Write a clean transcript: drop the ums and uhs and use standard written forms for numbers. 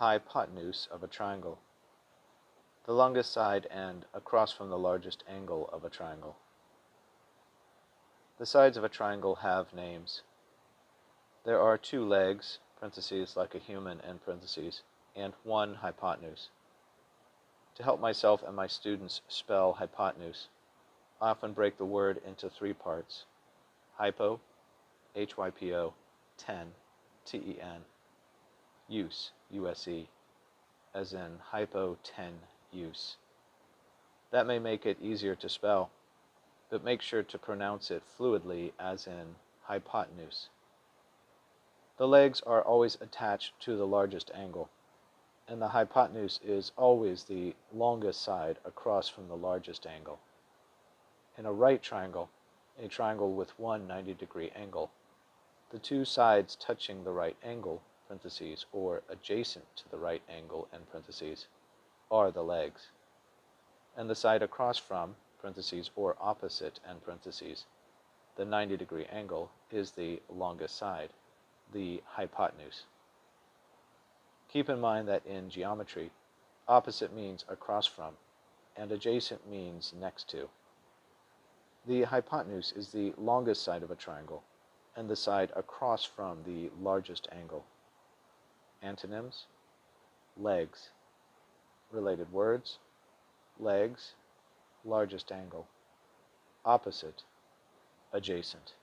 hypotenuse of a triangle. The longest side end across from the largest angle of a triangle. The sides of a triangle have names. There are two legs, parentheses, like a human, end parentheses, and one hypotenuse. To help myself and my students spell hypotenuse, I often break the word into three parts: hypo, H-Y-P-O, ten, T-E-N, use, U-S-E, as in hypo-ten-use. That may make it easier to spell, but make sure to pronounce it fluidly, as in hypotenuse. The legs are always attached to the largest angle, and the hypotenuse is always the longest side across from the largest angle. In a right triangle, a triangle with one 90-degree angle, the two sides touching the right angle, parentheses, or adjacent to the right angle, end parentheses, are the legs, and the side across from, parentheses, or opposite, end parentheses, the 90-degree angle is the longest side, the hypotenuse. Keep in mind that in geometry, opposite means across from, and adjacent means next to. The hypotenuse is the longest side of a triangle, and the side across from the largest angle. Antonyms: legs. Related words: legs, largest angle. Opposite, adjacent.